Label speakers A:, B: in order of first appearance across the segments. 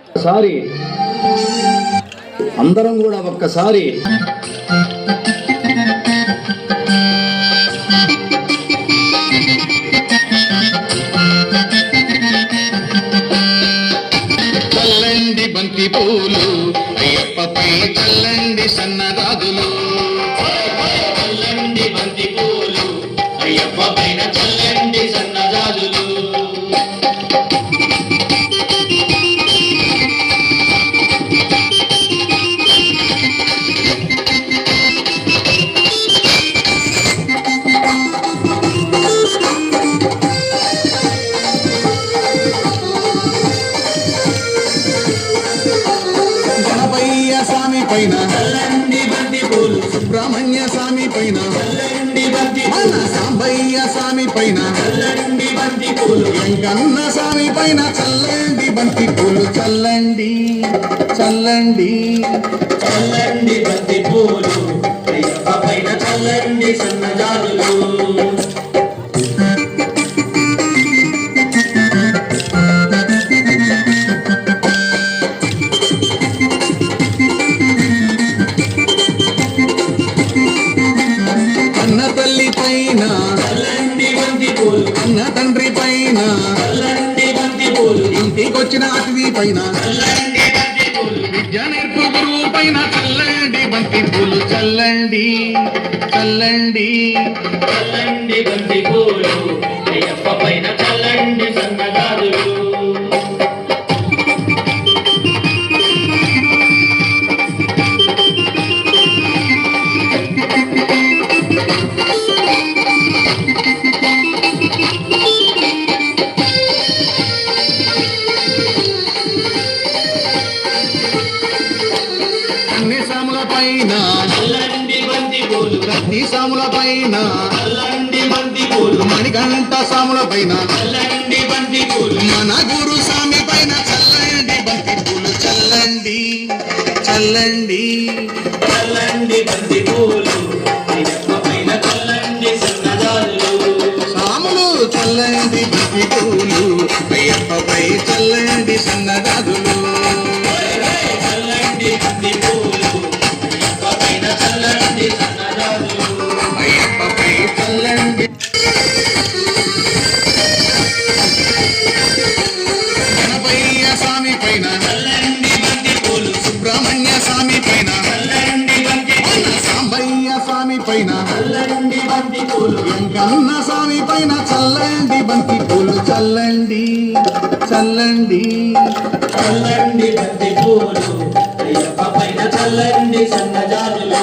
A: ఒకసారి అందరం కూడా ఒక్కసారి
B: చల్లండి బంతి పూలు అయ్యప్పపై చల్లండి సన్నరాజులు, చల్లండి బంతి పూలు అయ్యప్ప పైన చల్లండి సన్నరాజులు. స్వామి పైన చల్లండి బంతి పూలు, సుబ్రహ్మణ్య స్వామి పైన చల్లండి బంతి పూలు, సాంబయ్య స్వామి పైన చల్లండి బంతి పూలు, వెంకన్న స్వామి పైన చల్లండి బంతి పూలు. చల్లండి చల్లండి చల్లండి బంతి పూలు అయ్యప్ప పైన చల్లండి సన్నజాజులు. అన్న తండ్రి పైన చల్లండి బంతి పూలు, ఇంటికొచ్చిన అతిథి పైన చల్లండి బంతి పూలు, విద్య నేర్పు గురువు పైన చల్లండి బంతి పూలు. చల్లండి చల్లండి చల్లండి బంతి పూలు అయ్యప్ప పైన చల్లండి సన్నగారులు. రత్ని సాముల పైన చల్లండి బంతి పూలు, మణికంఠ సాముల పైన చల్లండి బంతి పూలు, మన గురు స్వామి పైన చల్లండి బంతి పూలు. చల్లండి చల్లండి చల్లండి బంతి పూలు అయ్యప్ప పైన చల్లండి సన్నజాజులు. సాములు చల్లండి బంతి పూలు అయ్యప్పపై చల్లండి సన్నజాజులు. చల్లండి బంతి పూలు అయ్యప్ప పైన చల్లండి సన్నజాజులు, అయ్యప్పపై చల్లండి. గణపయ్య స్వామి పైన చల్లండి బంతి పూలు, సుబ్రహ్మణ్య స్వామి పైన చల్లండి బంతి పూలు, సాంబయ్య స్వామి పైన చల్లండి బంతి పూలు, వెంకన్న స్వామి పైన చల్లండి బంతి పూలు. చల్లండి చల్లండి చల్లండి బంతి పూలు అయ్యప్ప పైన చల్లండి సన్నజాజులు.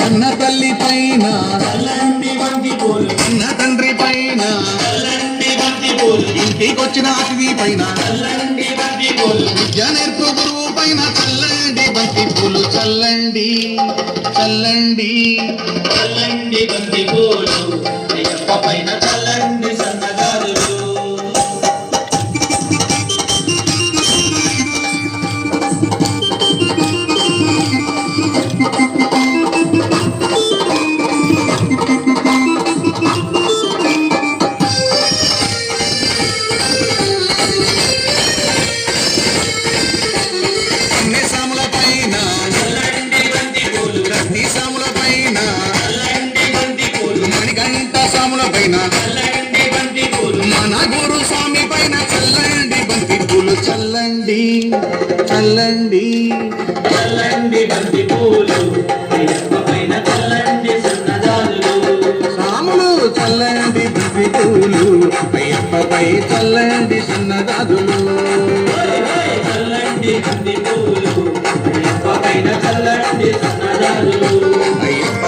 B: అన్న తల్లి పైన చల్లండి బంతి పూలు, అన్న తండ్రి పైన చల్లండి బంతి పూలు, ఇంటికొచ్చిన అతిథి పైన చల్లండి బంతి పూలు, విద్య నేర్పు గురువు పైన చల్లండి బంతి పూలు. చల్లండి చల్లండి చల్లండి బంతి పూలు అయ్యప్ప పైన చల్లండి సన్నగారులు. మన గురు స్వామి పైన చల్లండి బంతి పూలు. చల్లండి చల్లండి చల్లండి బంతి పూలు అయ్యప్ప పైన చల్లండి సన్నజాజులు. సాములు చల్లండి బంతి పూలు అయ్యప్పపై చల్లండి సన్నజాజులు. చల్లండి బంతి పూలు అయ్యప్ప పైన చల్లండి సన్నజాజులు, అయ్యప్ప